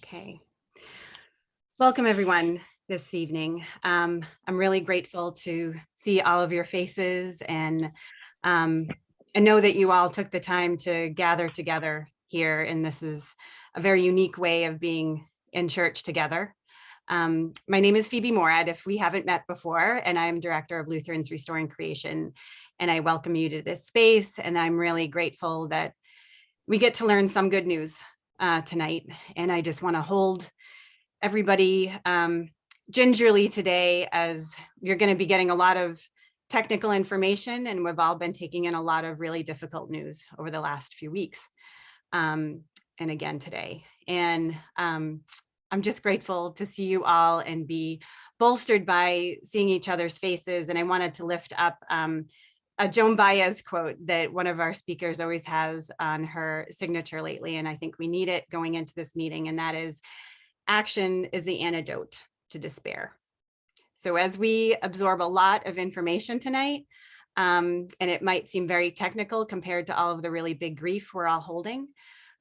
Okay. Welcome everyone this evening. I'm really grateful to see all of your faces and know that you all took the time to gather together here. And this is a very unique way of being in church together. My name is Phoebe Morad, if we haven't met before, and I'm Director of Lutherans Restoring Creation. And I welcome you to this space. And I'm really grateful that we get to learn some good news tonight. And I just want to hold everybody gingerly today, as you're going to be getting a lot of technical information, and we've all been taking in a lot of really difficult news over the last few weeks, and again today. And I'm just grateful to see you all and be bolstered by seeing each other's faces. And I wanted to lift up a Joan Baez quote that one of our speakers always has on her signature lately, and I think we need it going into this meeting, and that is, action is the antidote to despair. So as we absorb a lot of information tonight, and it might seem very technical compared to all of the really big grief we're all holding,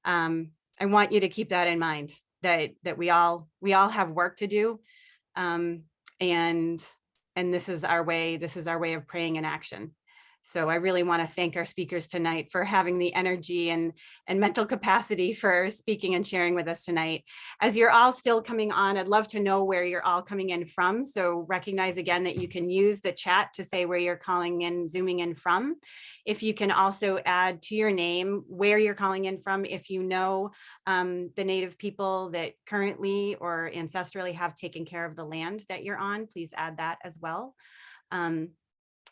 I want you to keep that in mind, that we all have work to do, and this is our way of praying in action. So I really want to thank our speakers tonight for having the energy and mental capacity for speaking and sharing with us tonight. As you're all still coming on, I'd love to know where you're all coming in from. So recognize again that you can use the chat to say where you're calling in, zooming in from. If you can also add to your name where you're calling in from, if you know the Native people that currently or ancestrally have taken care of the land that you're on, please add that as well.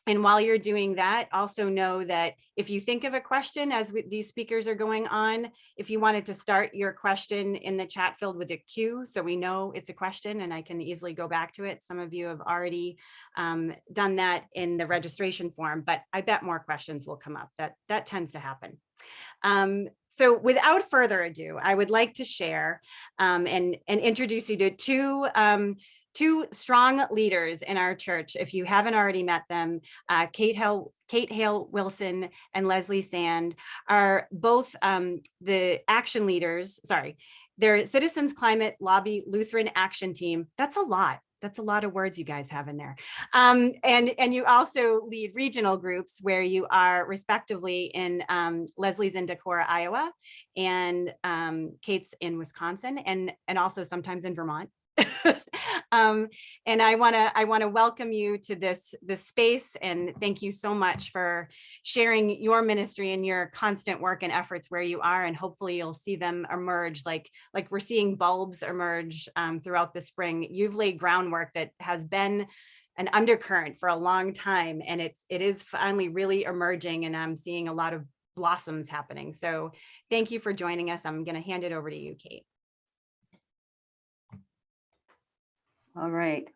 And while you're doing that, also know that if you think of a question as these speakers are going on, if you wanted to start your question in the chat field with a Q, so we know it's a question and I can easily go back to it. Some of you have already done that in the registration form, but I bet more questions will come up. That tends to happen. So without further ado, I would like to share and introduce you to two strong leaders in our church. If you haven't already met them, Kate Hale Wilson and Leslie Sand are both the action leaders. Sorry, they're Citizens Climate Lobby Lutheran Action Team. That's a lot. That's a lot of words you guys have in there. And you also lead regional groups where you are respectively in Leslie's in Decorah, Iowa, and Kate's in Wisconsin, and also sometimes in Vermont. And I want to welcome you to this space, and thank you so much for sharing your ministry and your constant work and efforts where you are, and hopefully you'll see them emerge like we're seeing bulbs emerge throughout the spring. You've laid groundwork that has been an undercurrent for a long time, and it is finally really emerging, and I'm seeing a lot of blossoms happening. So thank you for joining us. I'm going to hand it over to you, Kate. All right.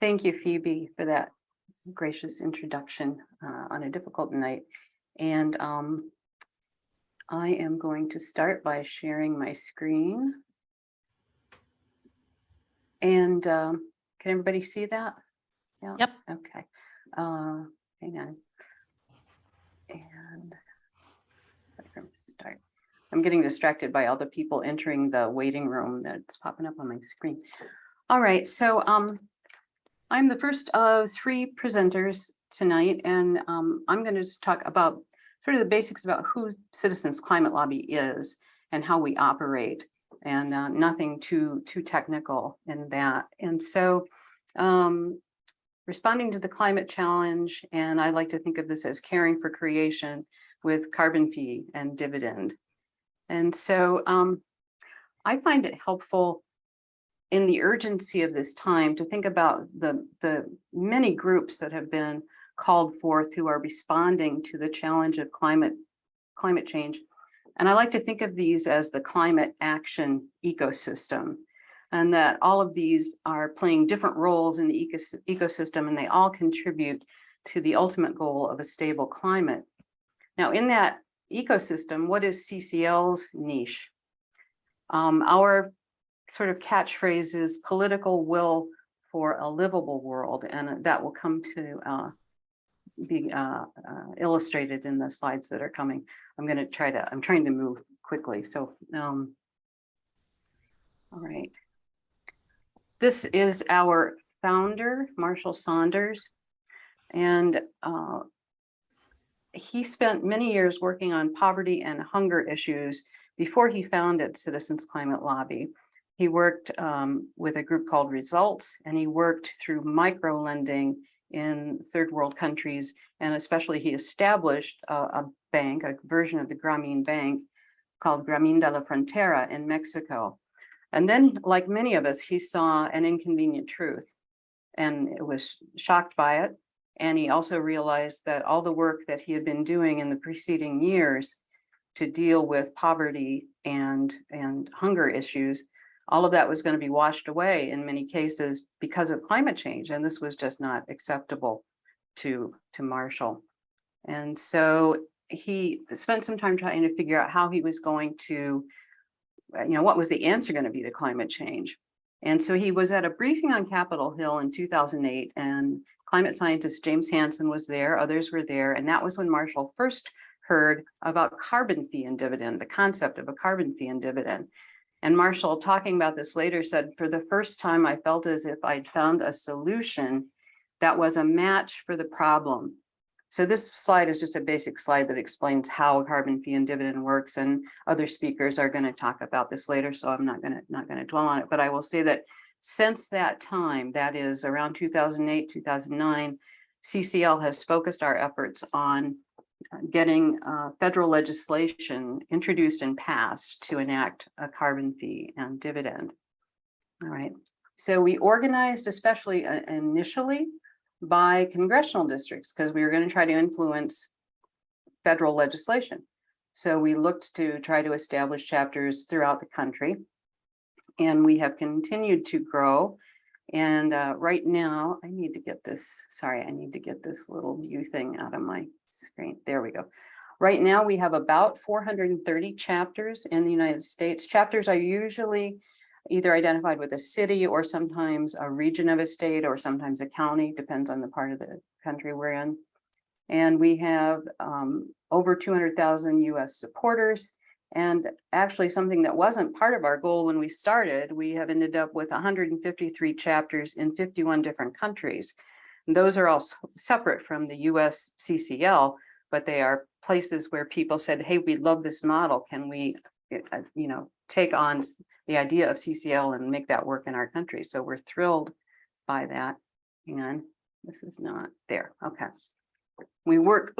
Thank you, Phoebe, for that gracious introduction on a difficult night. And I am going to start by sharing my screen. And can everybody see that? Yeah. Yep. Okay. Hang on. And start. I'm getting distracted by all the people entering the waiting room that's popping up on my screen. All right, so I'm the first of three presenters tonight, and I'm going to just talk about sort of the basics about who Citizens Climate Lobby is and how we operate, and nothing too technical in that. And so responding to the climate challenge, and I like to think of this as caring for creation with carbon fee and dividend. And so I find it helpful in the urgency of this time to think about the many groups that have been called forth who are responding to the challenge of climate change. And I like to think of these as the climate action ecosystem, and that all of these are playing different roles in the ecosystem, and they all contribute to the ultimate goal of a stable climate. Now, in that ecosystem, what is CCL's niche? Our sort of catchphrase is political will for a livable world, and that will come to be illustrated in the slides that are coming. I'm trying to move quickly. So, all right. This is our founder, Marshall Saunders, and he spent many years working on poverty and hunger issues before he founded Citizens Climate Lobby. He worked with a group called Results, and he worked through micro lending in third world countries, and especially he established a bank, a version of the Grameen Bank called Grameen de la Frontera in Mexico. And then, like many of us, he saw an inconvenient truth and it was shocked by it. And he also realized that all the work that he had been doing in the preceding years to deal with poverty and hunger issues, all of that was going to be washed away in many cases because of climate change. And this was just not acceptable to Marshall. And so he spent some time trying to figure out how he was going to, what was the answer going to be to climate change. And so he was at a briefing on Capitol Hill in 2008, and climate scientist James Hansen was there, others were there, and that was when Marshall first heard about carbon fee and dividend, the concept of a carbon fee and dividend. And Marshall, talking about this later, said, for the first time, I felt as if I'd found a solution that was a match for the problem. So this slide is just a basic slide that explains how a carbon fee and dividend works, and other speakers are going to talk about this later, so I'm not going to dwell on it. But I will say that since that time, that is around 2008, 2009, CCL has focused our efforts on getting federal legislation introduced and passed to enact a carbon fee and dividend. All right. So we organized, especially initially, by congressional districts, because we were going to try to influence federal legislation. So we looked to try to establish chapters throughout the country, and we have continued to grow. And right now, I need to get this little view thing out of my screen. There we go. Right now, we have about 430 chapters in the United States. Chapters are usually either identified with a city or sometimes a region of a state or sometimes a county, depends on the part of the country we're in. And we have over 200,000 US supporters. And actually something that wasn't part of our goal when we started, we have ended up with 153 chapters in 51 different countries. And those are all separate from the US CCL, but they are places where people said, hey, we love this model. Can we, take on the idea of CCL and make that work in our country? So we're thrilled by that. Hang on, this is not there. Okay. We work,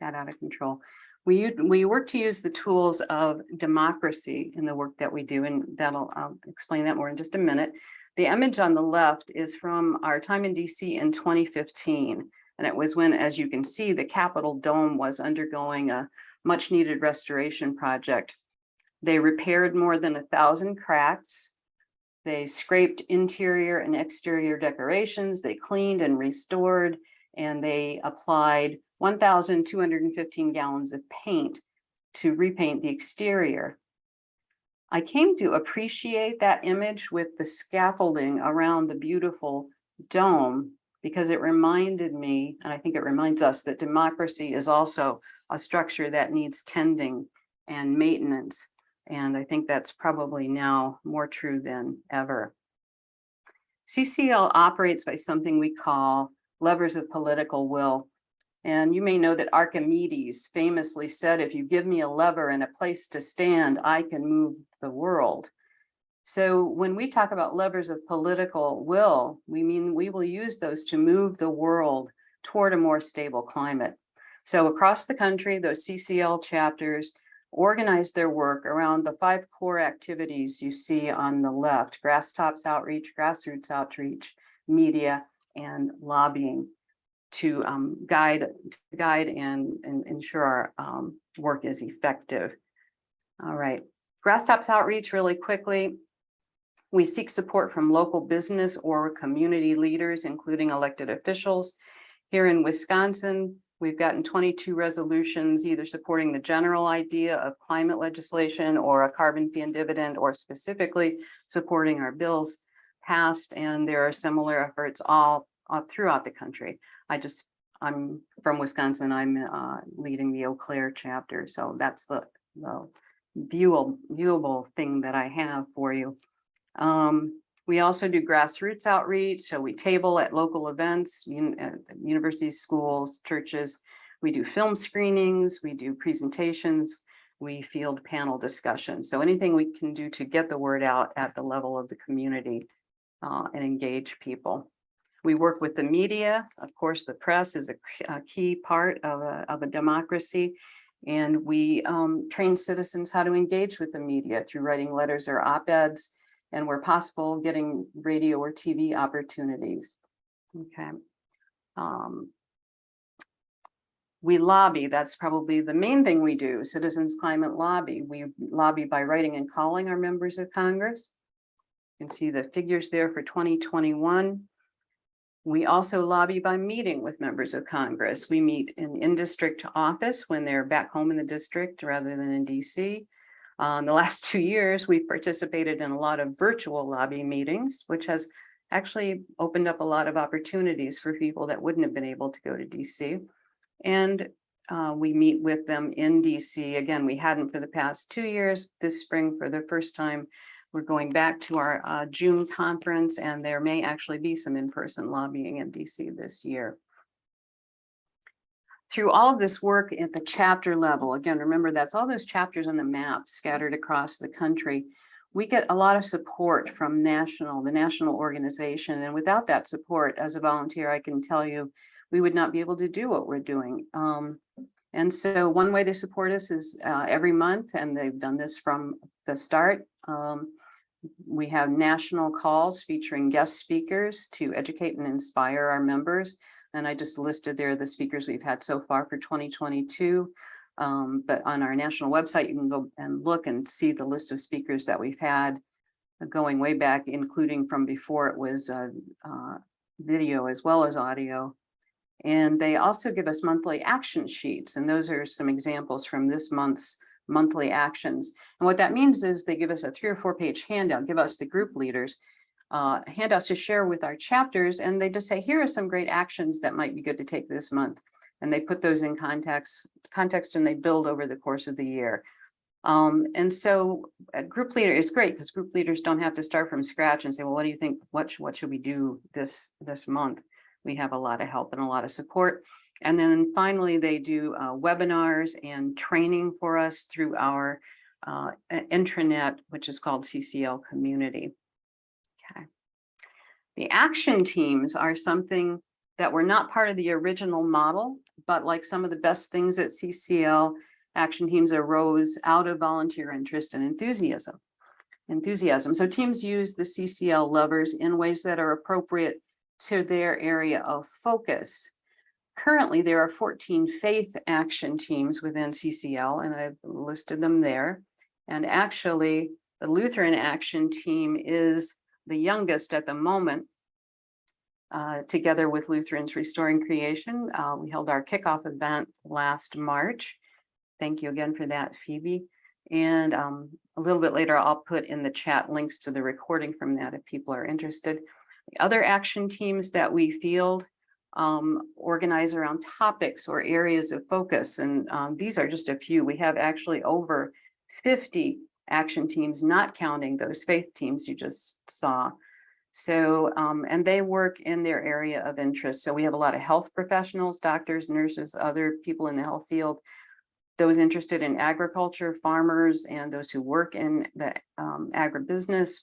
got out of control. We work to use the tools of democracy in the work that we do, and I'll explain that more in just a minute. The image on the left is from our time in DC in 2015. And it was when, as you can see, the Capitol Dome was undergoing a much needed restoration project. They repaired more than 1,000 cracks. They scraped interior and exterior decorations. They cleaned and restored, and they applied 1,215 gallons of paint to repaint the exterior. I came to appreciate that image with the scaffolding around the beautiful dome, because it reminded me, and I think it reminds us, that democracy is also a structure that needs tending and maintenance. And I think that's probably now more true than ever. CCL operates by something we call levers of political will. And you may know that Archimedes famously said, if you give me a lever and a place to stand, I can move the world. So when we talk about levers of political will, we mean we will use those to move the world toward a more stable climate. So across the country, those CCL chapters organize their work around the 5 core activities you see on the left: grassroots outreach, media, and lobbying, to guide and ensure our work is effective. All right, grassroots outreach really quickly. We seek support from local business or community leaders, including elected officials. Here in Wisconsin, we've gotten 22 resolutions either supporting the general idea of climate legislation or a carbon fee and dividend, or specifically supporting our bills passed. And there are similar efforts all throughout the country. I just I'm from Wisconsin. I'm leading the Eau Claire chapter. So that's the viewable thing that I have for you. We also do grassroots outreach. So we table at local events, universities, schools, churches. We do film screenings, we do presentations, we field panel discussions. So anything we can do to get the word out at the level of the community and engage people. We work with the media. Of course, the press is a key part of a democracy. And we train citizens how to engage with the media through writing letters or op-eds, and where possible, getting radio or TV opportunities. Okay. We lobby. That's probably the main thing we do. Citizens Climate Lobby. We lobby by writing and calling our members of Congress. You can see the figures there for 2021. We also lobby by meeting with members of Congress. We meet in district office when they're back home in the district rather than in DC. In the last 2 years, we've participated in a lot of virtual lobby meetings, which has actually opened up a lot of opportunities for people that wouldn't have been able to go to DC. And we meet with them in DC. Again, we hadn't for the past 2 years. This spring, for the first time, we're going back to our June conference, and there may actually be some in-person lobbying in DC this year. Through all of this work at the chapter level, again, remember that's all those chapters on the map scattered across the country. We get a lot of support from the national organization. And without that support, as a volunteer, I can tell you, we would not be able to do what we're doing. And so one way they support us is every month, and they've done this from the start. We have national calls featuring guest speakers to educate and inspire our members. And I just listed there the speakers we've had so far for 2022. But on our national website, you can go and look and see the list of speakers that we've had going way back, including from before it was video as well as audio. And they also give us monthly action sheets. And those are some examples from this month's monthly actions. And what that means is they give us a 3 or 4 page handout, give us the group leaders handouts to share with our chapters. And they just say, here are some great actions that might be good to take this month. And they put those in context and they build over the course of the year. And so a group leader is great because group leaders don't have to start from scratch and say, well, what do you think? What should we do this month? We have a lot of help and a lot of support. And then finally, they do webinars and training for us through our intranet, which is called CCL Community. Okay. The action teams are something that were not part of the original model, but like some of the best things at CCL, action teams arose out of volunteer interest and enthusiasm. So teams use the CCL levers in ways that are appropriate to their area of focus. Currently, there are 14 faith action teams within CCL, and I've listed them there. And actually, the Lutheran Action Team is the youngest at the moment, together with Lutherans Restoring Creation. We held our kickoff event last March. Thank you again for that, Phoebe. And a little bit later, I'll put in the chat links to the recording from that if people are interested. The other action teams that we field organize around topics or areas of focus. And these are just a few. We have actually over 50 action teams, not counting those faith teams you just saw. So, and they work in their area of interest. So we have a lot of health professionals, doctors, nurses, other people in the health field, those interested in agriculture, farmers, and those who work in the agribusiness.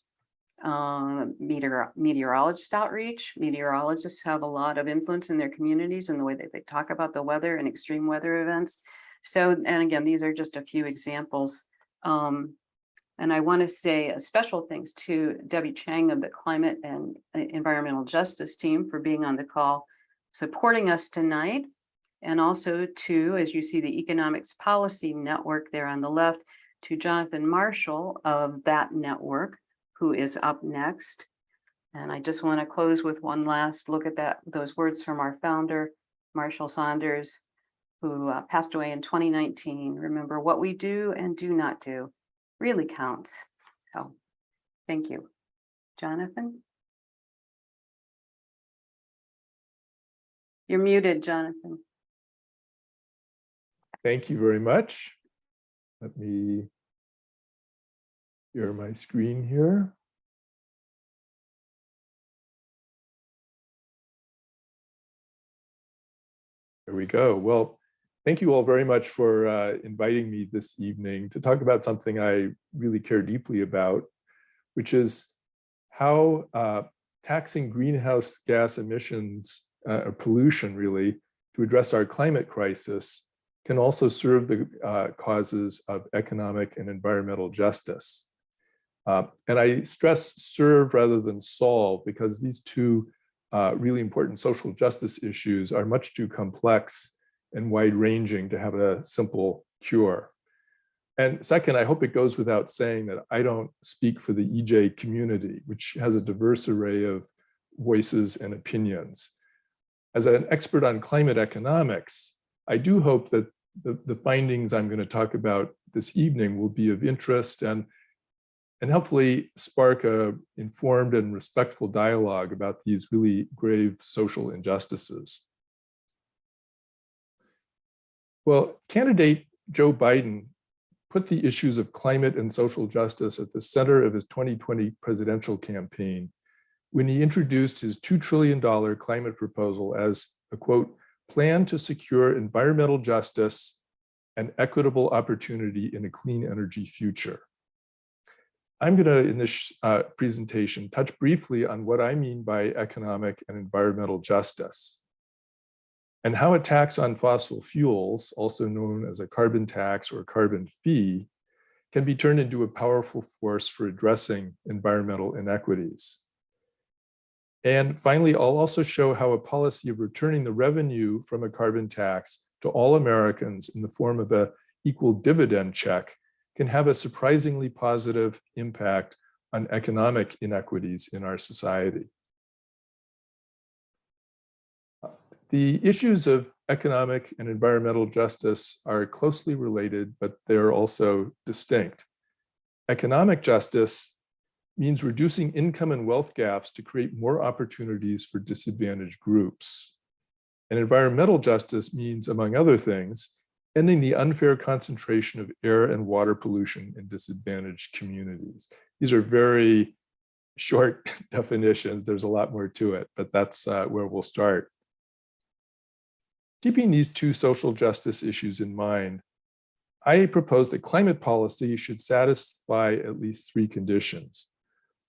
Meteorologist outreach. Meteorologists have a lot of influence in their communities and the way that they talk about the weather and extreme weather events. So, and again, these are just a few examples. And I want to say a special thanks to Debbie Chang of the Climate and Environmental Justice Team for being on the call, supporting us tonight. And also to, as you see, the Economics Policy Network there on the left, to Jonathan Marshall of that network, who is up next. And I just want to close with one last look at those words from our founder, Marshall Saunders, who passed away in 2019. Remember, what we do and do not do really counts. So thank you. Jonathan? You're muted, Jonathan. Thank you very much. Let me share my screen here. There we go. Well, thank you all very much for inviting me this evening to talk about something I really care deeply about, which is how taxing greenhouse gas emissions, or pollution really, to address our climate crisis can also serve the causes of economic and environmental justice. And I stress serve rather than solve, because these two really important social justice issues are much too complex and wide-ranging to have a simple cure. And second, I hope it goes without saying that I don't speak for the EJ community, which has a diverse array of voices and opinions. As an expert on climate economics, I do hope that the findings I'm going to talk about this evening will be of interest and hopefully spark a informed and respectful dialogue about these really grave social injustices. Well, candidate Joe Biden put the issues of climate and social justice at the center of his 2020 presidential campaign when he introduced his $2 trillion climate proposal as a, quote, plan to secure environmental justice and equitable opportunity in a clean energy future. I'm going to, in this presentation, touch briefly on what I mean by economic and environmental justice, and how a tax on fossil fuels, also known as a carbon tax or carbon fee, can be turned into a powerful force for addressing environmental inequities. And finally, I'll also show how a policy of returning the revenue from a carbon tax to all Americans in the form of an equal dividend check can have a surprisingly positive impact on economic inequities in our society. The issues of economic and environmental justice are closely related, but they're also distinct. Economic justice means reducing income and wealth gaps to create more opportunities for disadvantaged groups. And environmental justice means, among other things, ending the unfair concentration of air and water pollution in disadvantaged communities. These are very short definitions. There's a lot more to it, but that's where we'll start. Keeping these two social justice issues in mind, I propose that climate policy should satisfy at least three conditions.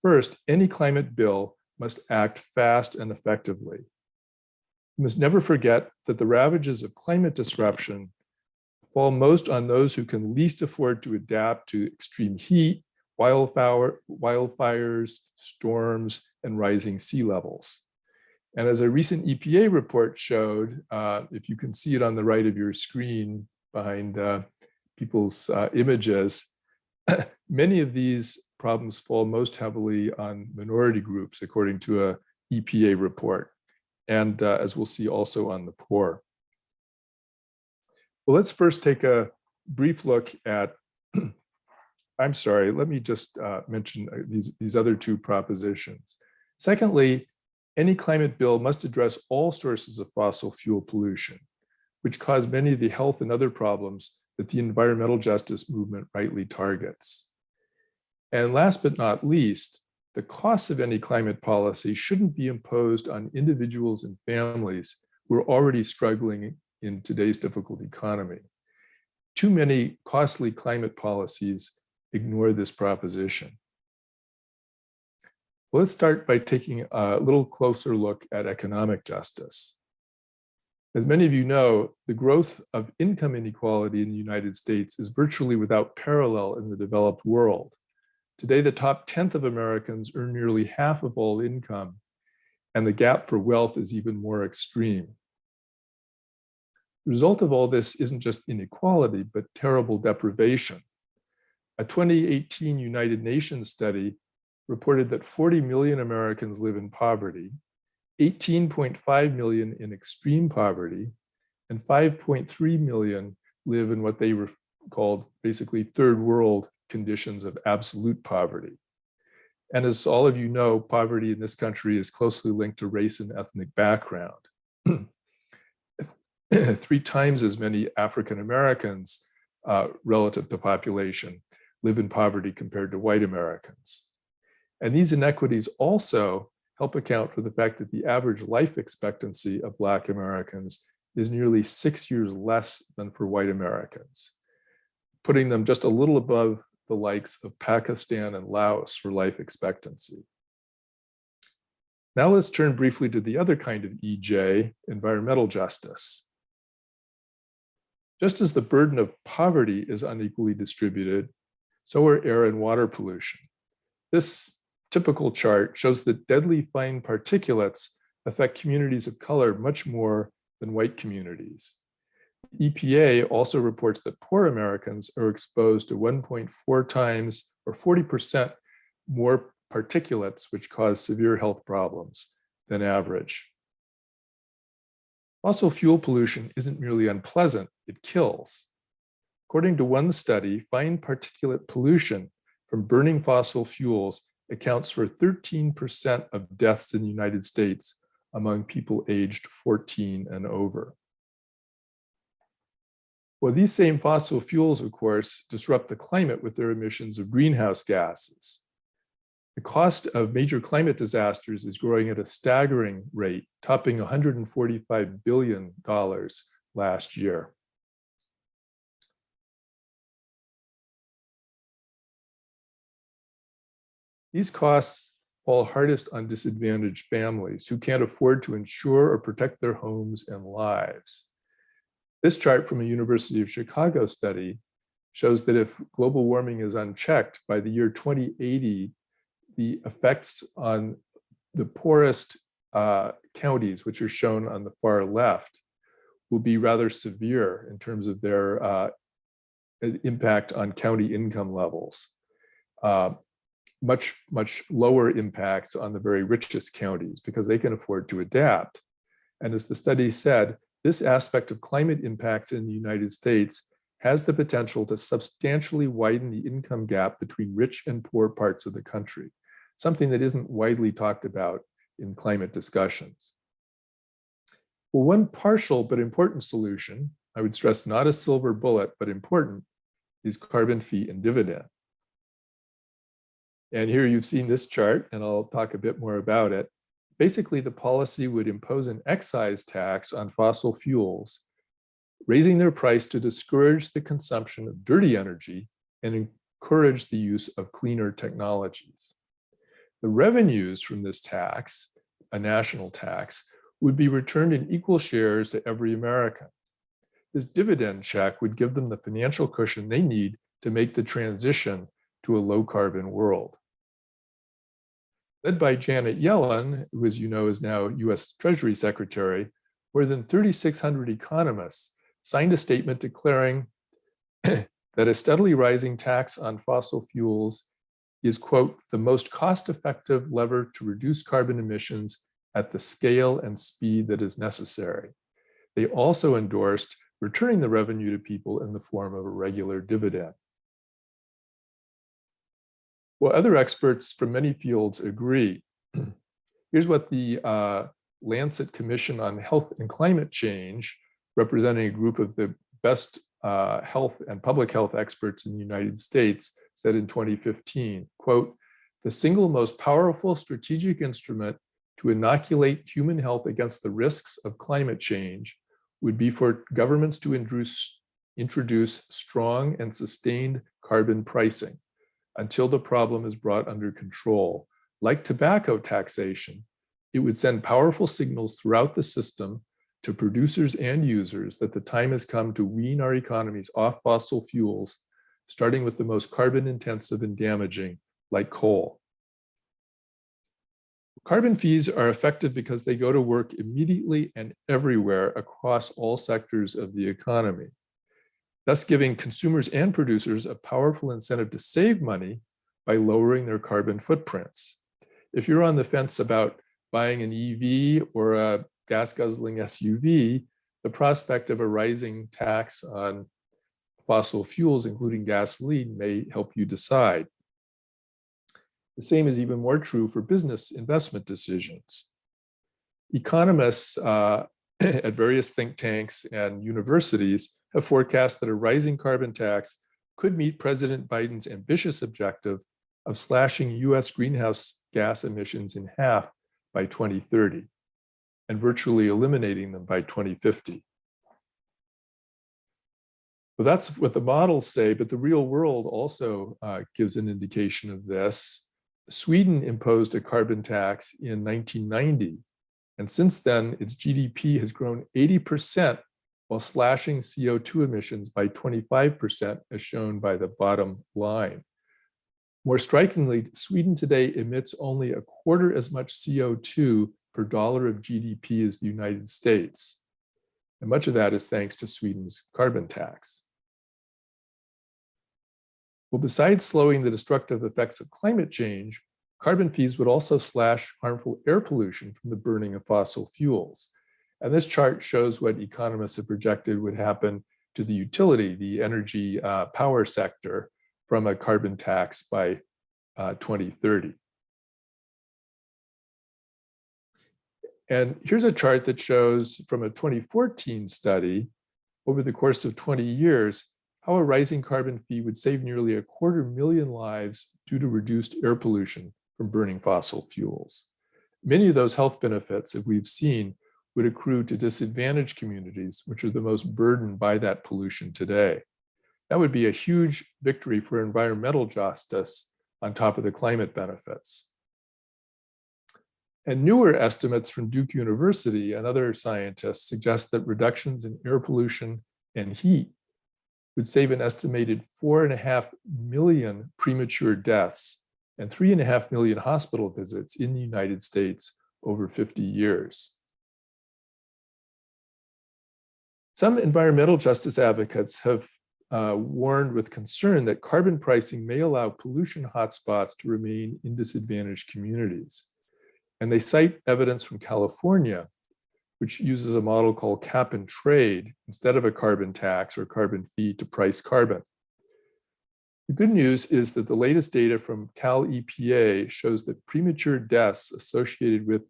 First, any climate bill must act fast and effectively. We must never forget that the ravages of climate disruption fall most on those who can least afford to adapt to extreme heat, wildfires, storms, and rising sea levels. And as a recent EPA report showed, if you can see it on the right of your screen behind people's images, many of these problems fall most heavily on minority groups, according to an EPA report, and as we'll see, also on the poor. Well, let's first take a brief look at, I'm sorry, let me just mention these other two propositions. Secondly, any climate bill must address all sources of fossil fuel pollution, which cause many of the health and other problems that the environmental justice movement rightly targets. And last but not least, the costs of any climate policy shouldn't be imposed on individuals and families who are already struggling in today's difficult economy. Too many costly climate policies ignore this proposition. Well, let's start by taking a little closer look at economic justice. As many of you know, the growth of income inequality in the United States is virtually without parallel in the developed world. Today, the top 10th of Americans earn nearly half of all income, and the gap for wealth is even more extreme. The result of all this isn't just inequality, but terrible deprivation. A 2018 United Nations study reported that 40 million Americans live in poverty, 18.5 million in extreme poverty, and 5.3 million live in what they were called basically third world conditions of absolute poverty. And as all of you know, poverty in this country is closely linked to race and ethnic background. 3 times as many African Americans relative to population live in poverty compared to white Americans. And these inequities also help account for the fact that the average life expectancy of Black Americans is nearly 6 years less than for white Americans, putting them just a little above the likes of Pakistan and Laos for life expectancy. Now let's turn briefly to the other kind of EJ, environmental justice. Just as the burden of poverty is unequally distributed, so are air and water pollution. This typical chart shows that deadly fine particulates affect communities of color much more than white communities. EPA also reports that poor Americans are exposed to 1.4 times or 40% more particulates, which cause severe health problems than average. Fossil fuel pollution isn't merely unpleasant, it kills. According to one study, fine particulate pollution from burning fossil fuels accounts for 13% of deaths in the United States among people aged 14 and over. Well, these same fossil fuels, of course, disrupt the climate with their emissions of greenhouse gases. The cost of major climate disasters is growing at a staggering rate, topping $145 billion last year. These costs fall hardest on disadvantaged families who can't afford to insure or protect their homes and lives. This chart from a University of Chicago study shows that if global warming is unchecked, by the year 2080, the effects on the poorest counties, which are shown on the far left, will be rather severe in terms of their impact on county income levels. Much lower impacts on the very richest counties because they can afford to adapt. And as the study said, this aspect of climate impacts in the United States has the potential to substantially widen the income gap between rich and poor parts of the country, something that isn't widely talked about in climate discussions. Well, one partial but important solution, I would stress not a silver bullet, but important, is carbon fee and dividend. And here you've seen this chart, and I'll talk a bit more about it. Basically, the policy would impose an excise tax on fossil fuels, raising their price to discourage the consumption of dirty energy and encourage the use of cleaner technologies. The revenues from this tax, a national tax, would be returned in equal shares to every American. This dividend check would give them the financial cushion they need to make the transition to a low-carbon world. Led by Janet Yellen, who, as you know, is now US Treasury Secretary, more than 3,600 economists signed a statement declaring that a steadily rising tax on fossil fuels is, quote, the most cost-effective lever to reduce carbon emissions at the scale and speed that is necessary. They also endorsed returning the revenue to people in the form of a regular dividend. Well, other experts from many fields agree. Here's what the Lancet Commission on Health and Climate Change, representing a group of the best health and public health experts in the United States, said in 2015, quote, the single most powerful strategic instrument to inoculate human health against the risks of climate change would be for governments to introduce strong and sustained carbon pricing until the problem is brought under control. Like tobacco taxation, it would send powerful signals throughout the system to producers and users that the time has come to wean our economies off fossil fuels, starting with the most carbon intensive and damaging, like coal. Carbon fees are effective because they go to work immediately and everywhere across all sectors of the economy, thus giving consumers and producers a powerful incentive to save money by lowering their carbon footprints. If you're on the fence about buying an EV or a gas-guzzling SUV, the prospect of a rising tax on fossil fuels, including gasoline, may help you decide. The same is even more true for business investment decisions. Economists at various think tanks and universities have forecast that a rising carbon tax could meet President Biden's ambitious objective of slashing US greenhouse gas emissions in half by 2030 and virtually eliminating them by 2050. Well, that's what the models say, but the real world also gives an indication of this. Sweden imposed a carbon tax in 1990, and since then, its GDP has grown 80% while slashing CO2 emissions by 25%, as shown by the bottom line. More strikingly, Sweden today emits only a quarter as much CO2 per dollar of GDP as the United States. And much of that is thanks to Sweden's carbon tax. Well, besides slowing the destructive effects of climate change, carbon fees would also slash harmful air pollution from the burning of fossil fuels. And this chart shows what economists have projected would happen to the utility, the energy power sector, from a carbon tax by 2030. And here's a chart that shows from a 2014 study over the course of 20 years, how a rising carbon fee would save nearly 250,000 lives due to reduced air pollution from burning fossil fuels. Many of those health benefits, as we've seen, would accrue to disadvantaged communities, which are the most burdened by that pollution today. That would be a huge victory for environmental justice on top of the climate benefits. And newer estimates from Duke University and other scientists suggest that reductions in air pollution and heat would save an estimated 4.5 million premature deaths and 3.5 million hospital visits in the United States over 50 years. Some environmental justice advocates have warned with concern that carbon pricing may allow pollution hotspots to remain in disadvantaged communities. And they cite evidence from California, which uses a model called cap and trade instead of a carbon tax or carbon fee to price carbon. The good news is that the latest data from Cal EPA shows that premature deaths associated with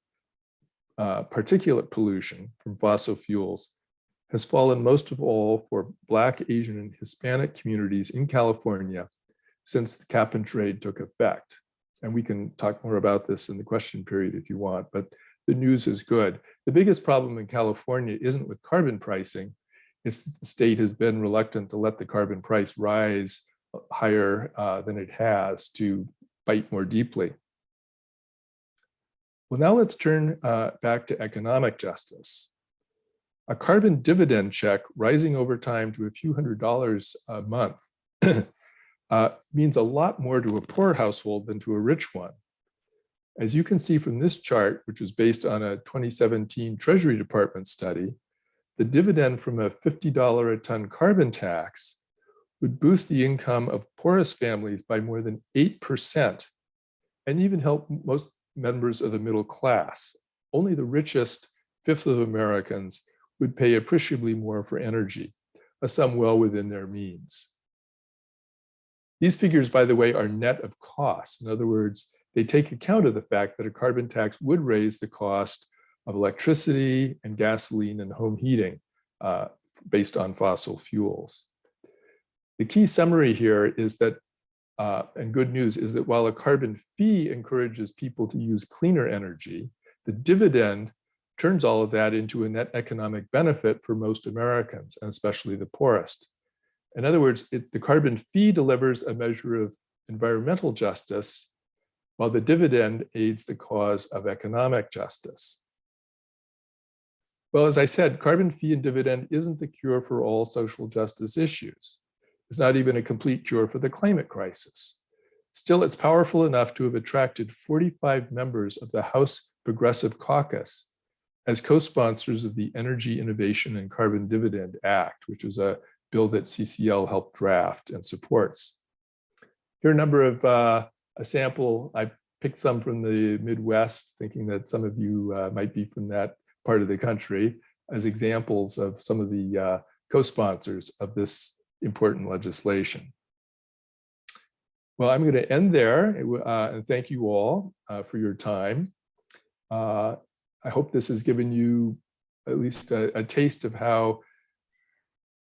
particulate pollution from fossil fuels has fallen most of all for Black, Asian, and Hispanic communities in California since the cap and trade took effect. And we can talk more about this in the question period if you want, but the news is good. The biggest problem in California isn't with carbon pricing. It's that the state has been reluctant to let the carbon price rise higher than it has to bite more deeply. Well, now let's turn back to economic justice. A carbon dividend check rising over time to a few $100s a month means a lot more to a poor household than to a rich one. As you can see from this chart, which was based on a 2017 Treasury Department study, the dividend from a $50 a ton carbon tax would boost the income of poorest families by more than 8% and even help most members of the middle class. Only the richest fifth of Americans would pay appreciably more for energy, a sum well within their means. These figures, by the way, are net of costs. In other words, they take account of the fact that a carbon tax would raise the cost of electricity and gasoline and home heating based on fossil fuels. The key summary here is that, and good news, is that while a carbon fee encourages people to use cleaner energy, the dividend turns all of that into a net economic benefit for most Americans, and especially the poorest. In other words, the carbon fee delivers a measure of environmental justice, while the dividend aids the cause of economic justice. Well, as I said, carbon fee and dividend isn't the cure for all social justice issues. It's not even a complete cure for the climate crisis. Still, it's powerful enough to have attracted 45 members of the House Progressive Caucus as co-sponsors of the Energy Innovation and Carbon Dividend Act, which was a bill that CCL helped draft and supports. Here are a number of a sample. I picked some from the Midwest, thinking that some of you might be from that part of the country, as examples of some of the co-sponsors of this important legislation. Well, I'm going to end there and thank you all for your time. I hope this has given you at least a taste of how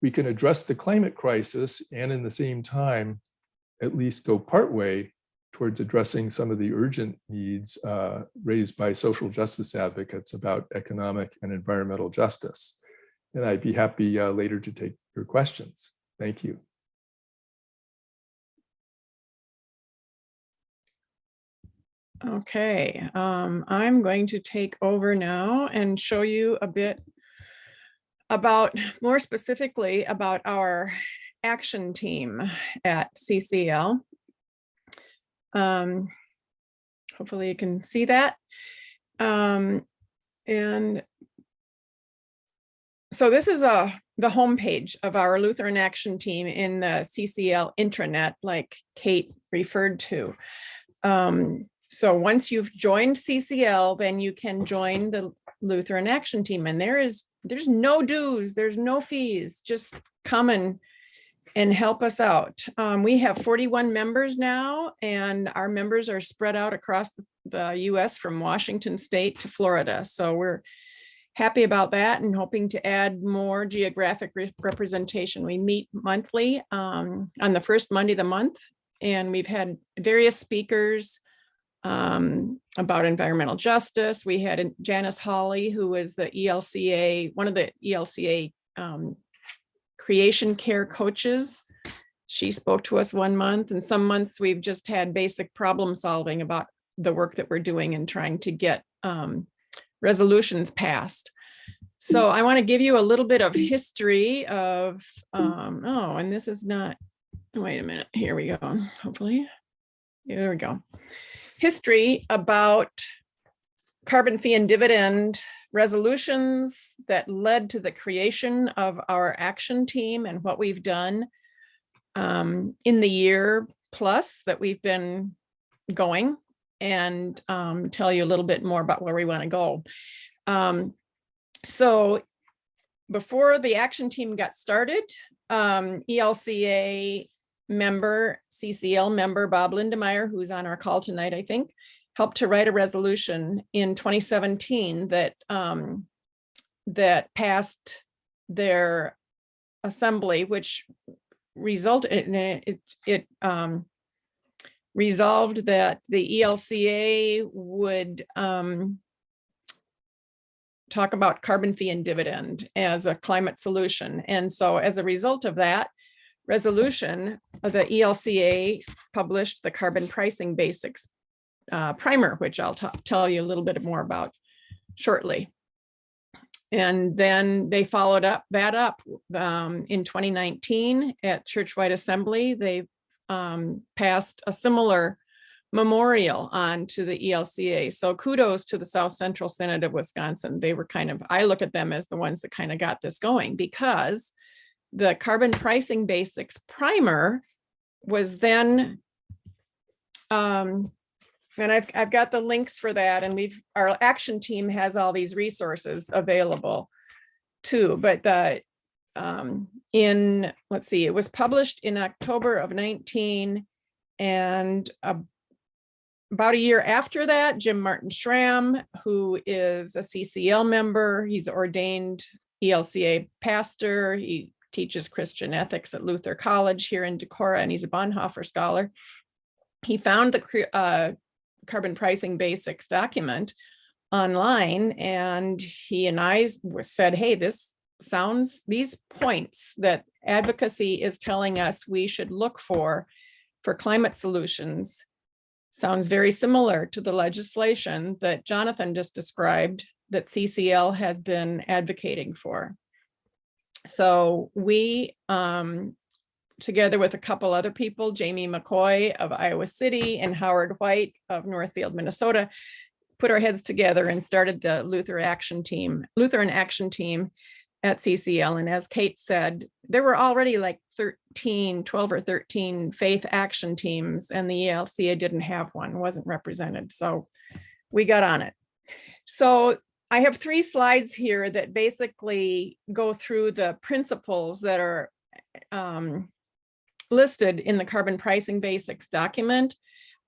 we can address the climate crisis and in the same time, at least go partway towards addressing some of the urgent needs raised by social justice advocates about economic and environmental justice. And I'd be happy later to take your questions. Thank you. Okay, I'm going to take over now and show you a bit about, more specifically about our action team at CCL. Hopefully you can see that. And so this is the homepage of our Lutheran Action Team in the CCL intranet, like Kate referred to. So once you've joined CCL, then you can join the Lutheran Action Team, and there's no dues, there's no fees, just come and help us out. We have 41 members now, and our members are spread out across the US from Washington State to Florida. So we're happy about that and hoping to add more geographic representation. We meet monthly on the first Monday of the month, and we've had various speakers about environmental justice. We had Janice Hawley, who was the ELCA, one of the ELCA creation care coaches. She spoke to us one month, and some months we've just had basic problem solving about the work that we're doing and trying to get resolutions passed. So I want to give you a little bit of history of, oh, and this is not, wait a minute, here we go, hopefully. There we go. History about carbon fee and dividend resolutions that led to the creation of our action team and what we've done in the year plus that we've been going, and tell you a little bit more about where we want to go. So before the action team got started, ELCA member, CCL member, Bob Lindemeyer, who's on our call tonight, I think, helped to write a resolution in 2017 that that passed their assembly, which resulted in it resolved that the ELCA would talk about carbon fee and dividend as a climate solution. And so as a result of that resolution, the ELCA published the Carbon Pricing Basics primer, which I'll tell you a little bit more about shortly. And then they followed that up in 2019 at Churchwide Assembly. They passed a similar memorial on to the ELCA. So kudos to the South Central Synod of Wisconsin. They were I look at them as the ones that kind of got this going, because the Carbon Pricing Basics primer was then, and I've got the links for that, and our action team has all these resources available too. But let's see, it was published in October of 19, and about a year after that, Jim Martin Schramm, who is a CCL member, he's ordained ELCA pastor. He teaches Christian ethics at Luther College here in Decorah, and he's a Bonhoeffer scholar. He found the Carbon Pricing Basics document online, and he and I said, hey, these points that advocacy is telling us we should look for climate solutions sounds very similar to the legislation that Jonathan just described that CCL has been advocating for. So we, together with a couple other people, Jamie McCoy of Iowa City and Howard White of Northfield, Minnesota, put our heads together and started the Lutheran Action Team at CCL. And as Kate said, there were already like 12 or 13 faith action teams, and the ELCA didn't have one, wasn't represented. So we got on it. So I have 3 slides here that basically go through the principles that are listed in the Carbon Pricing Basics document.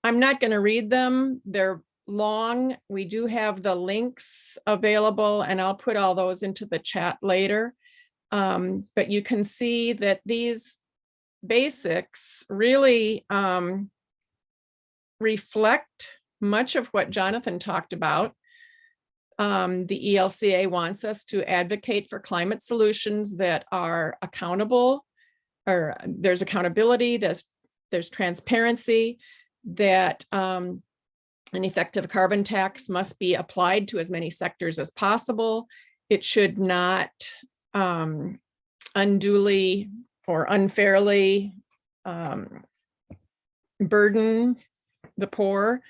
I'm not going to read them. They're long. We do have the links available, and I'll put all those into the chat later. But you can see that these basics really reflect much of what Jonathan talked about. The ELCA wants us to advocate for climate solutions that are accountable, or there's accountability, there's transparency, that an effective carbon tax must be applied to as many sectors as possible. It should not unduly or unfairly burden the poor.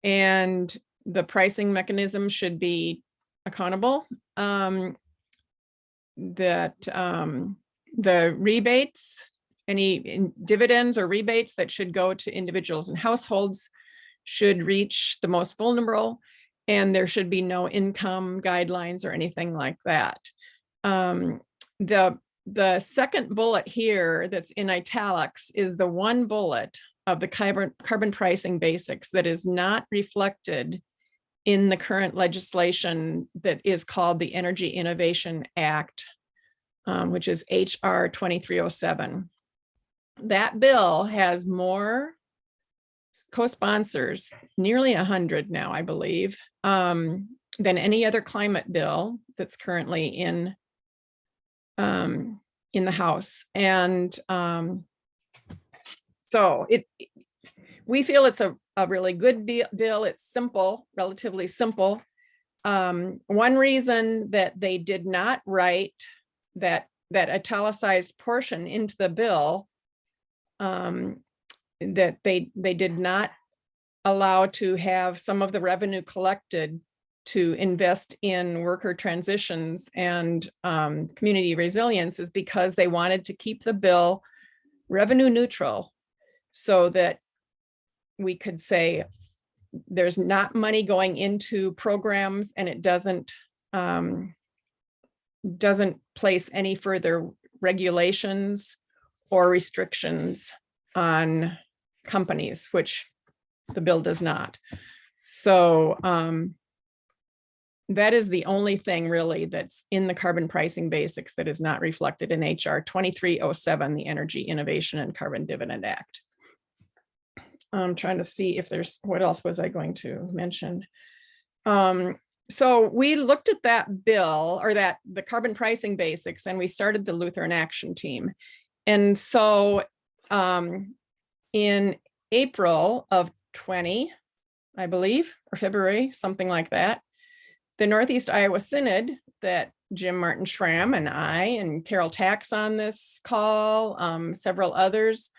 And the pricing mechanism should be accountable. That the rebates, any dividends or rebates that should go to individuals and households should reach the most vulnerable, and there should be no income guidelines or anything like that. The second bullet here that's in italics is the one bullet of the carbon pricing basics that is not reflected in the current legislation that is called the Energy Innovation Act, which is HR 2307. That bill has more co-sponsors, nearly 100 now, I believe, than any other climate bill that's currently in the House. And so we feel it's a really good bill. It's simple, relatively simple. One reason that they did not write that italicized portion into the bill, that they did not allow to have some of the revenue collected to invest in worker transitions and community resilience, is because they wanted to keep the bill revenue neutral, so that we could say there's not money going into programs, and it doesn't place any further regulations or restrictions on companies, which the bill does not. So that is the only thing really that's in the carbon pricing basics that is not reflected in HR 2307, the Energy Innovation and Carbon Dividend Act. I'm trying to see if there's, what else was I going to mention? So we looked at that bill, or the carbon pricing basics, and we started the Lutheran Action Team. And so in April of 20, I believe, or February, something like that, the Northeast Iowa Synod that Jim Martin Schramm and I and Carol Tax on this call, several others,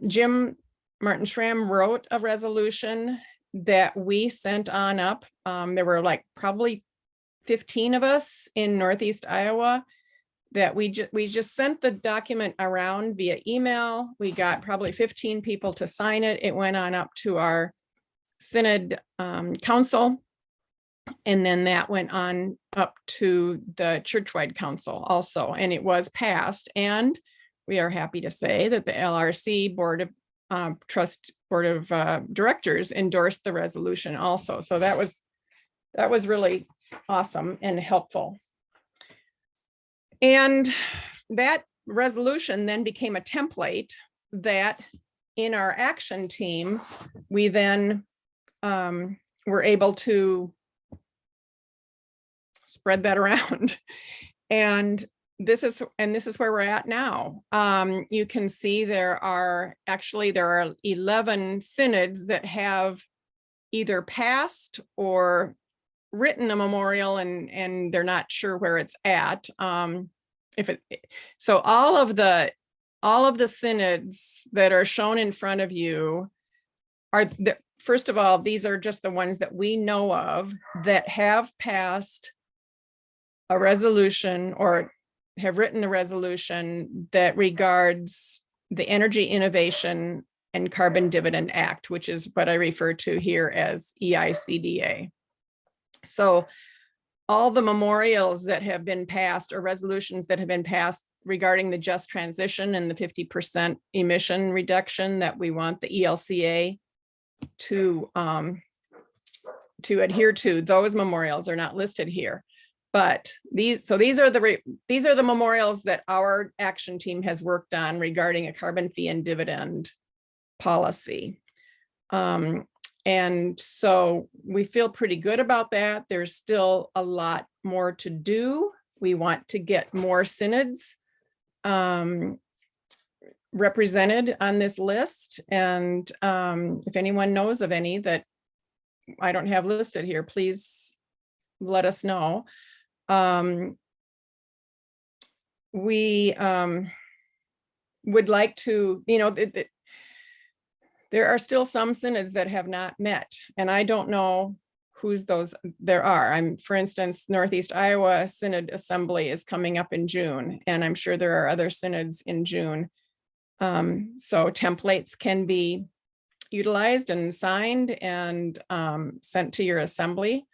Jim Martin Schramm wrote a resolution that we sent on up. There were like probably 15 of us in Northeast Iowa that we just sent the document around via email. We got probably 15 people to sign it. It went on up to our Synod council, and then that went on up to the churchwide council also, and it was passed. And we are happy to say that the LRC Board of Directors endorsed the resolution also. So that was really awesome and helpful. And that resolution then became a template that in our action team, we then were able to spread that around. And this is where we're at now. You can see there are 11 synods that have either passed or written a memorial, and they're not sure where it's at. So all of the synods that are shown in front of you are first of all, these are just the ones that we know of that have passed a resolution or have written a resolution that regards the Energy Innovation and Carbon Dividend Act, which is what I refer to here as EICDA. So all the memorials that have been passed or resolutions that have been passed regarding the just transition and the 50% emission reduction that we want the ELCA to adhere to. Those memorials are not listed here. But these are the memorials that our action team has worked on regarding a carbon fee and dividend policy. And so we feel pretty good about that. There's still a lot more to do. We want to get more synods represented on this list. And if anyone knows of any that I don't have listed here, please let us know. We would like to, there are still some synods that have not met, and I don't know whose those there are. For instance, Northeast Iowa Synod Assembly is coming up in June, and I'm sure there are other synods in June. So templates can be utilized and signed and sent to your assembly.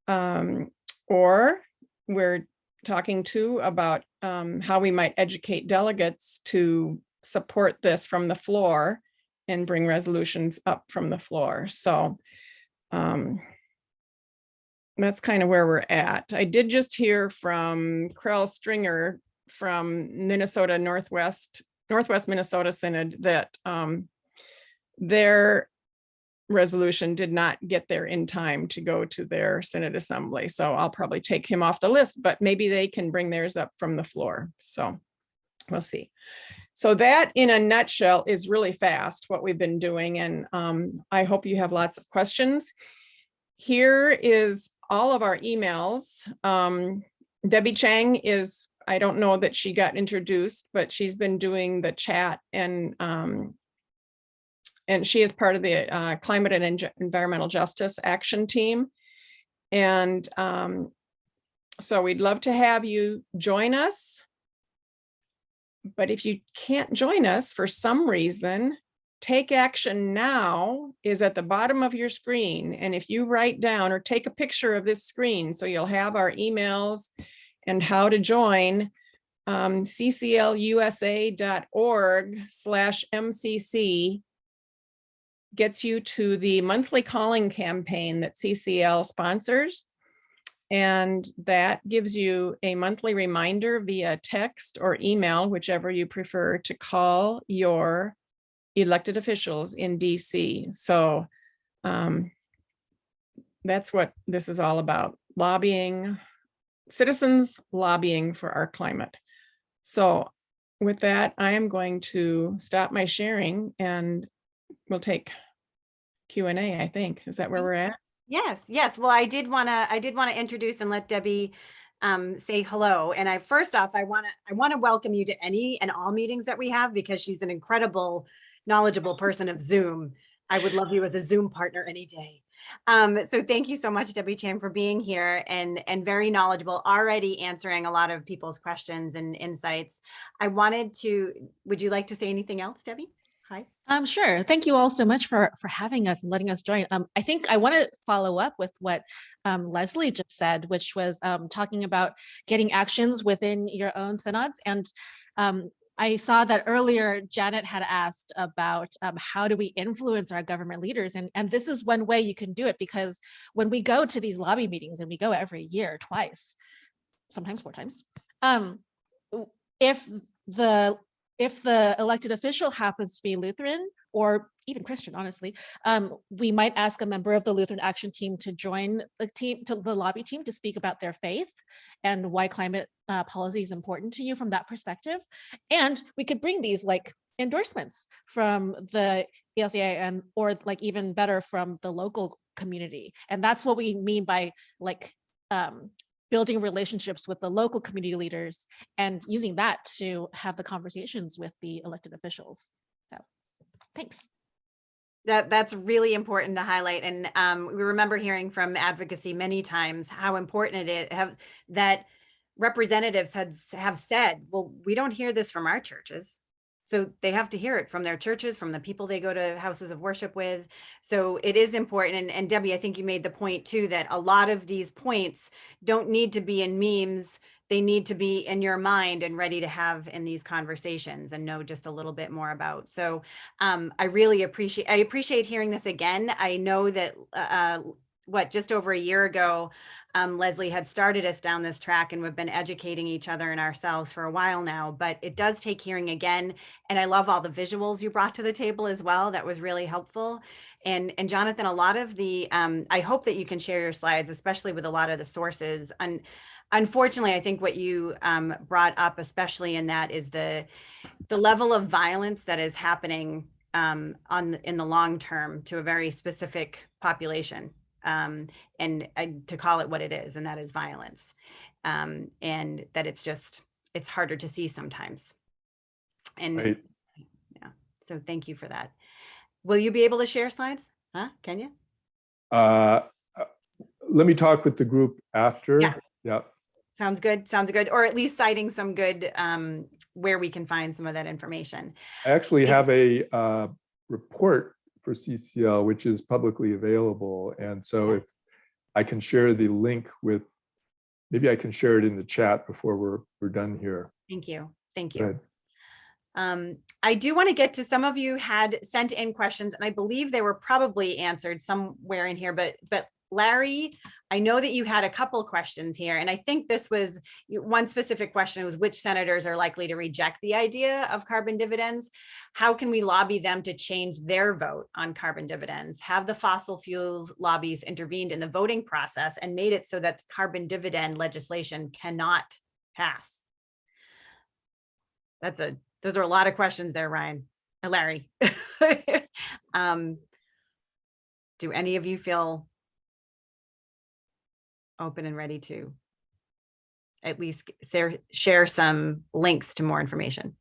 Or we're talking too about how we might educate delegates to support this from the floor and bring resolutions up from the floor. So that's kind of where we're at. I did just hear from Krell Stringer from Northwest Minnesota Synod that their resolution did not get there in time to go to their Synod Assembly. So I'll probably take him off the list, but maybe they can bring theirs up from the floor. So we'll see. So that in a nutshell is really fast what we've been doing. And I hope you have lots of questions. Here is all of our emails. Debbie Chang is, I don't know that she got introduced, but she's been doing the chat, and she is part of the Climate and Environmental Justice Action Team. And so we'd love to have you join us. But if you can't join us for some reason, Take Action Now is at the bottom of your screen. And if you write down or take a picture of this screen, so you'll have our emails and how to join, cclusa.org/MCC gets you to the monthly calling campaign that CCL sponsors. And that gives you a monthly reminder via text or email, whichever you prefer, to call your elected officials in DC. So that's what this is all about: lobbying, citizens lobbying for our climate. So with that, I am going to stop my sharing and we'll take Q&A, I think. Is that where we're at? Yes, yes. Well, I did want to introduce and let Debbie say hello. And first off, I want to welcome you to any and all meetings that we have, because she's an incredible, knowledgeable person of Zoom. I would love you as a Zoom partner any day. So thank you so much, Debbie Chan, for being here and very knowledgeable, already answering a lot of people's questions and insights. Would you like to say anything else, Debbie? Hi. Sure. Thank you all so much for having us and letting us join. I think I want to follow up with what Leslie just said, which was talking about getting actions within your own synods. And I saw that earlier Janet had asked about how do we influence our government leaders? And this is one way you can do it, because when we go to these lobby meetings, and we go every year, twice, sometimes 4 times, if the elected official happens to be Lutheran or even Christian, honestly, we might ask a member of the Lutheran Action Team to join the lobby team to speak about their faith and why climate policy is important to you from that perspective. And we could bring these like endorsements from the ELCA or like even better from the local community. And that's what we mean by like building relationships with the local community leaders and using that to have the conversations with the elected officials. So thanks. That's really important to highlight. And we remember hearing from Advocacy many times how important it is that representatives have said, well, we don't hear this from our churches. So they have to hear it from their churches, from the people they go to houses of worship with. So it is important. And Debbie, I think you made the point too, that a lot of these points don't need to be in memes. They need to be in your mind and ready to have in these conversations and know just a little bit more about. So I really appreciate hearing this again. I know that just over a year ago, Leslie had started us down this track, and we've been educating each other and ourselves for a while now, but it does take hearing again. And I love all the visuals you brought to the table as well. That was really helpful. And Jonathan, a lot of the, I hope that you can share your slides, especially with a lot of the sources. And unfortunately, I think what you brought up, especially in that, is the level of violence that is happening in the long term to a very specific population. And to call it what it is, and that is violence. And that it's harder to see sometimes. And Right. yeah, so thank you for that. Will you be able to share slides? Can you? Let me talk with the group after. Yeah. Yeah. Sounds good. Sounds good. Or at least citing some good where we can find some of that information. I actually have a report for CCL, which is publicly available. And so if I can share the link with, maybe I can share it in the chat before we're done here. Thank you. Thank Go you. ahead. I do want to get to, some of you had sent in questions, and I believe they were probably answered somewhere in here, but Larry, I know that you had a couple questions here, and I think this was one specific question, was which senators are likely to reject the idea of carbon dividends? How can we lobby them to change their vote on carbon dividends? Have the fossil fuels lobbies intervened in the voting process and made it so that carbon dividend legislation cannot pass? Those are a lot of questions there, Larry. Do any of you feel open and ready to at least share some links to more information?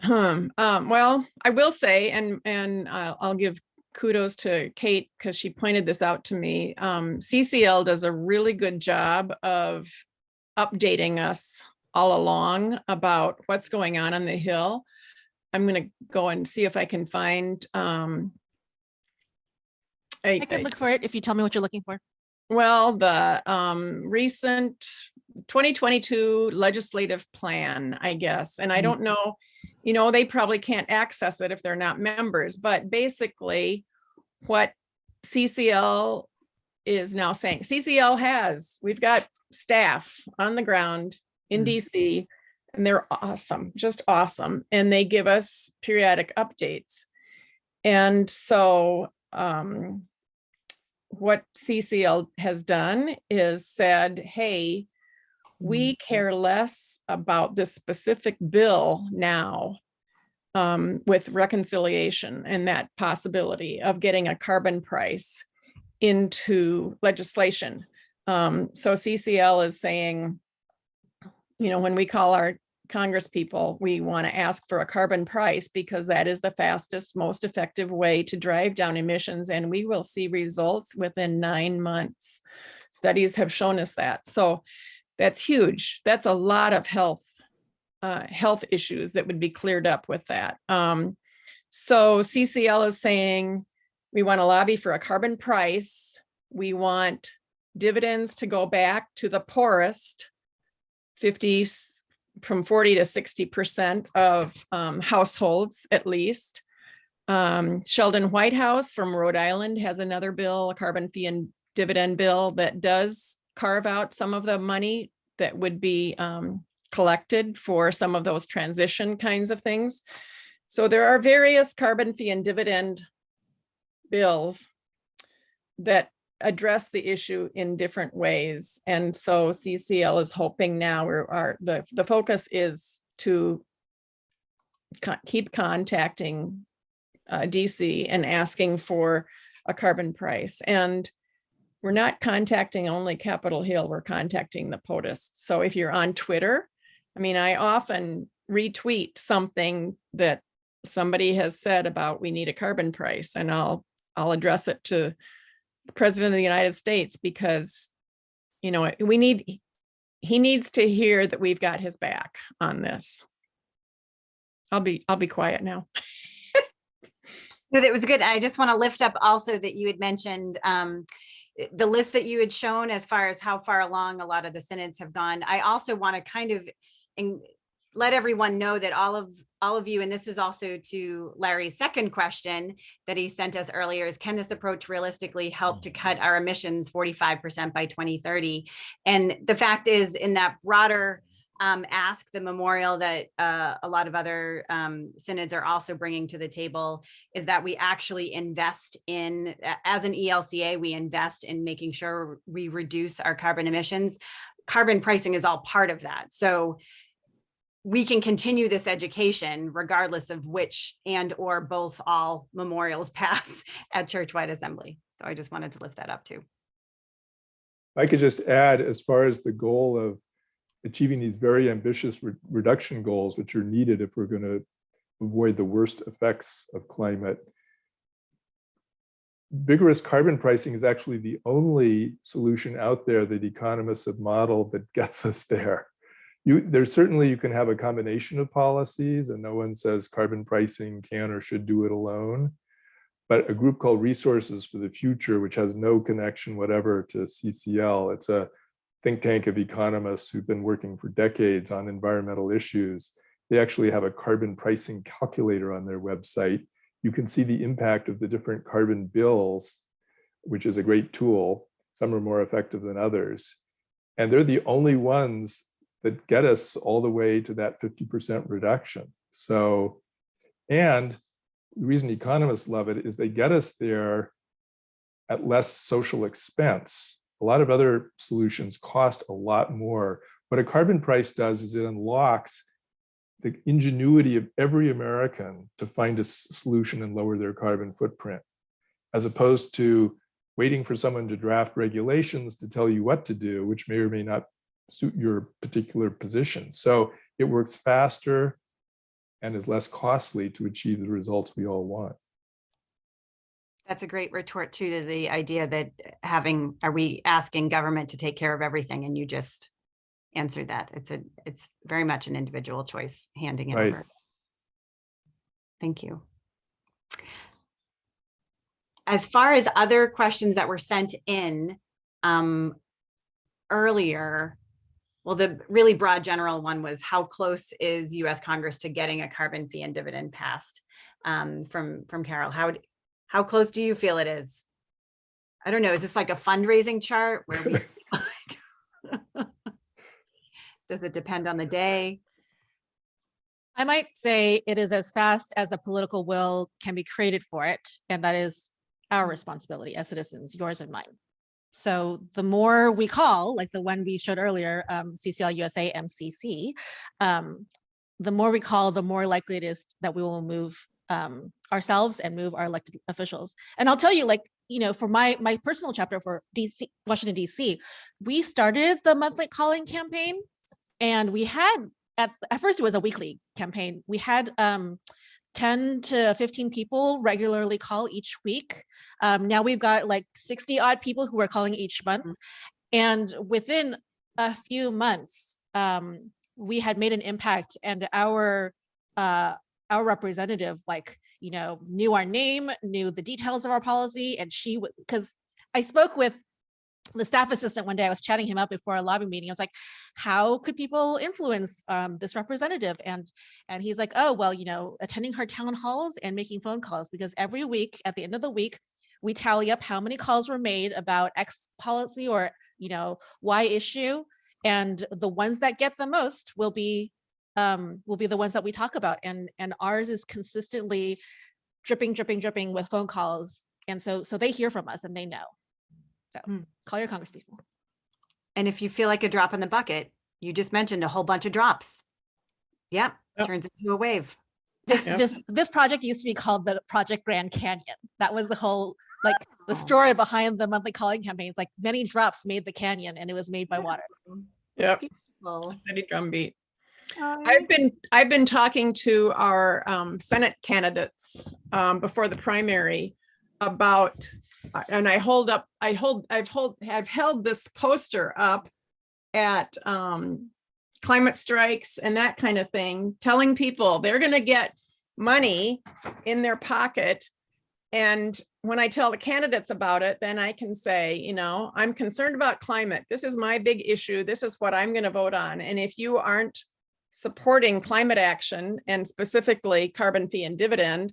Well, I will say, and I'll give kudos to Kate because she pointed this out to me. CCL does a really good job of updating us all along about what's going on the Hill. I'm going to go and see if I can find I can look for it if you tell me what you're looking for. well, the recent 2022 legislative plan, I guess. And I don't know, they probably can't access it if they're not members, but basically what CCL is now saying, we've got staff on the ground in DC, and they're awesome, just awesome. And they give us periodic updates. And so what CCL has done is said, hey, we care less about this specific bill now with reconciliation and that possibility of getting a carbon price into legislation. So CCL is saying, when we call our Congress people, we want to ask for a carbon price because that is the fastest, most effective way to drive down emissions. And we will see results within 9 months. Studies have shown us that. So that's huge. That's a lot of health issues that would be cleared up with that. So CCL is saying we want to lobby for a carbon price. We want dividends to go back to the poorest, from 40 to 60% of households at least. Sheldon Whitehouse from Rhode Island has another bill, a carbon fee and dividend bill that does carve out some of the money that would be collected for some of those transition kinds of things. So there are various carbon fee and dividend bills that address the issue in different ways. And so CCL is hoping now the focus is to keep contacting DC and asking for a carbon price. And we're not contacting only Capitol Hill, we're contacting the POTUS. So if you're on Twitter, I often retweet something that somebody has said about we need a carbon price, and I'll address it to the President of the United States because, he needs to hear that we've got his back on this. I'll be quiet now. But it was good. I just want to lift up also that you had mentioned the list that you had shown as far as how far along a lot of the synods have gone. I also want to kind of let everyone know that all of you, and this is also to Larry's second question that he sent us earlier, is can this approach realistically help to cut our emissions 45% by 2030? And the fact is, in that broader ask, the memorial that a lot of other synods are also bringing to the table is that we actually invest in, as an ELCA, we invest in making sure we reduce our carbon emissions. Carbon pricing is all part of that. So we can continue this education regardless of which and or both all memorials pass at churchwide assembly. So I just wanted to lift that up too. I could just add, as far as the goal of achieving these very ambitious reduction goals, which are needed if we're going to avoid the worst effects of climate, vigorous carbon pricing is actually the only solution out there that economists have modeled that gets us there. There's certainly, you can have a combination of policies, and no one says carbon pricing can or should do it alone. But a group called Resources for the Future, which has no connection whatever to CCL, it's a think tank of economists who've been working for decades on environmental issues. They actually have a carbon pricing calculator on their website. You can see the impact of the different carbon bills, which is a great tool. Some are more effective than others. And they're the only ones that get us all the way to that 50% reduction. So, and the reason economists love it is they get us there at less social expense. A lot of other solutions cost a lot more. What a carbon price does is it unlocks the ingenuity of every American to find a solution and lower their carbon footprint, as opposed to waiting for someone to draft regulations to tell you what to do, which may or may not suit your particular position. So it works faster and is less costly to achieve the results we all want. That's a great retort to the idea that are we asking government to take care of everything? And you just answered that. It's very much an individual choice, handing it over. Thank you. As far as other questions that were sent in earlier, well, the really broad general one was how close is US Congress to getting a carbon fee and dividend passed from Carol. How close do you feel it is? I don't know. Is this like a fundraising chart where we does it depend on the day? I might say it is as fast as the political will can be created for it. And that is our responsibility as citizens, yours and mine. So the more we call, like the one we showed earlier, CCL USA MCC, the more we call, the more likely it is that we will move ourselves and move our elected officials. And I'll tell you, like, you know, for my personal chapter for DC, Washington, DC, we started the monthly calling campaign, and we had, at first it was a weekly campaign. We had 10 to 15 people regularly call each week. Now we've got like 60 odd people who are calling each month. And within a few months, we had made an impact, and our representative, like, you know, knew our name, knew the details of our policy. And she was, because I spoke with the staff assistant one day, I was chatting him up before a lobby meeting. I was like, how could people influence this representative? And he's like, oh, well, you know, attending her town halls and making phone calls, because every week at the end of the week, we tally up how many calls were made about X policy or, you know, Y issue. And the ones that get the most will be the ones that we talk about. And ours is consistently dripping with phone calls. And so they hear from us and they know. So call your congresspeople. And if you feel like a drop in the bucket, you just mentioned a whole bunch of drops. Yeah, turns into a wave. This project used to be called the Project Grand Canyon. That was the whole, like, the story behind the monthly calling campaigns. Like, many drops made the canyon, and it was made by water. Yep. Steady drumbeat. I've been talking to our Senate candidates before the primary about, and I've held this poster up at climate strikes and that kind of thing, telling people they're going to get money in their pocket. And when I tell the candidates about it, then I can say, you know, I'm concerned about climate. This is my big issue. This is what I'm going to vote on. And if you aren't supporting climate action and specifically carbon fee and dividend,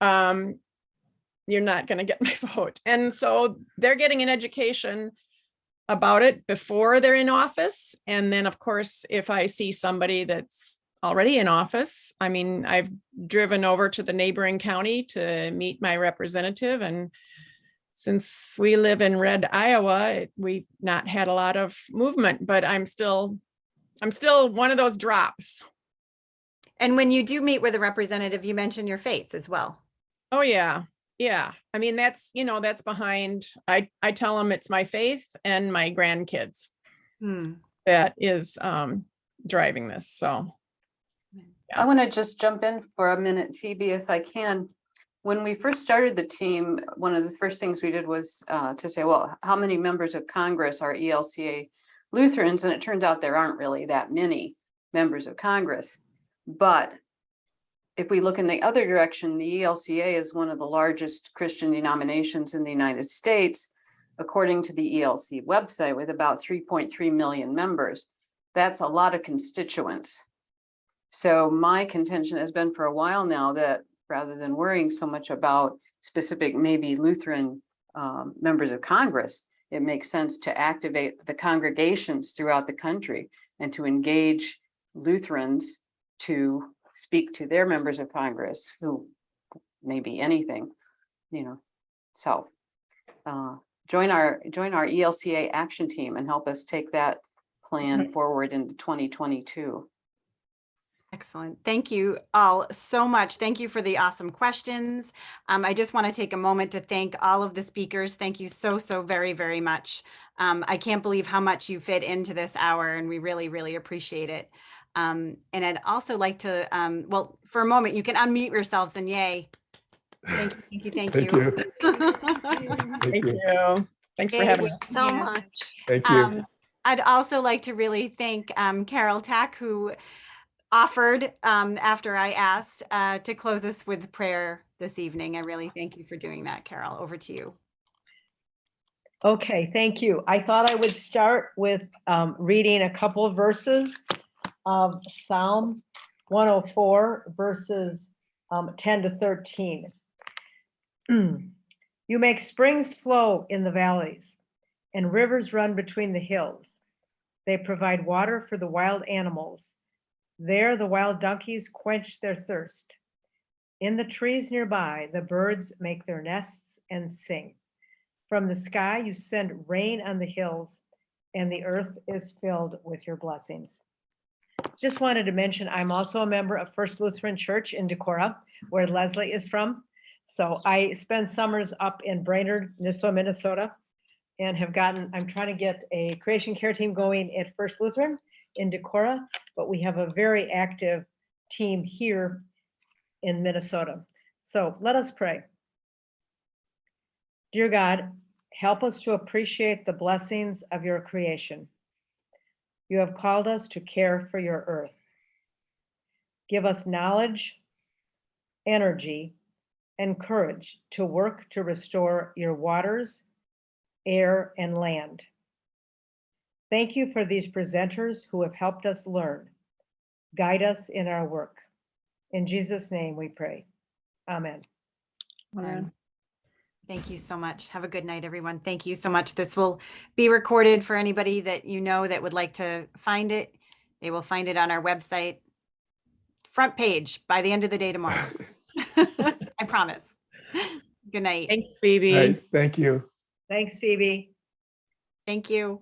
you're not going to get my vote. And so they're getting an education about it before they're in office. And then, of course, if I see somebody that's already in office, I mean, I've driven over to the neighboring county to meet my representative. And since we live in red Iowa, we've not had a lot of movement, but I'm still one of those drops. And when you do meet with a representative, you mention your faith as well. Oh, yeah. Yeah. I mean, that's, you know, that's behind, I tell them it's my faith and my grandkids that is driving this. So. I want to just jump in for a minute, Phoebe, if I can. When we first started the team, one of the first things we did was to say, well, how many members of Congress are ELCA Lutherans? And it turns out there aren't really that many members of Congress. But if we look in the other direction, the ELCA is one of the largest Christian denominations in the United States, according to the ELC website, with about 3.3 million members. That's a lot of constituents. So my contention has been for a while now that rather than worrying so much about specific, maybe Lutheran members of Congress, it makes sense to activate the congregations throughout the country and to engage Lutherans to speak to their members of Congress who may be anything, you know. So join our ELCA action team and help us take that plan forward into 2022. Excellent. Thank you all so much. Thank you for the awesome questions. I just want to take a moment to thank all of the speakers. Thank you so very, very much. I can't believe how much you fit into this hour, and we really, really appreciate it. And I'd also like to, well, for a moment, you can unmute yourselves and yay. Thank you. Thank you. Thank you. Thanks for having us. So much. Thank you. I'd also like to really thank Carol Tack, who offered after I asked to close us with prayer this evening. I really thank you for doing that, Carol. Over to you. Okay, thank you. I thought I would start with reading a couple of verses of Psalm 104, verses 10 to 13. You make springs flow in the valleys and rivers run between the hills. They provide water for the wild animals. There the wild donkeys quench their thirst. In the trees nearby, the birds make their nests and sing. From the sky, you send rain on the hills, and the earth is filled with your blessings. Just wanted to mention, I'm also a member of First Lutheran Church in Decorah, where Leslie is from. So I spend summers up in Brainerd, Minnesota, and I'm trying to get a creation care team going at First Lutheran in Decorah, but we have a very active team here in Minnesota. So let us pray. Dear God, help us to appreciate the blessings of your creation. You have called us to care for your earth. Give us knowledge, energy, and courage to work to restore your waters, air, and land. Thank you for these presenters who have helped us learn. Guide us in our work. In Jesus' name we pray. Amen. Thank you so much. Have a good night, everyone. Thank you so much. This will be recorded for anybody that you know that would like to find it. They will find it on our website, front page, by the end of the day tomorrow. I promise. Good night. Thanks, Phoebe. Right. Thank you. Thanks, Phoebe. Thank you.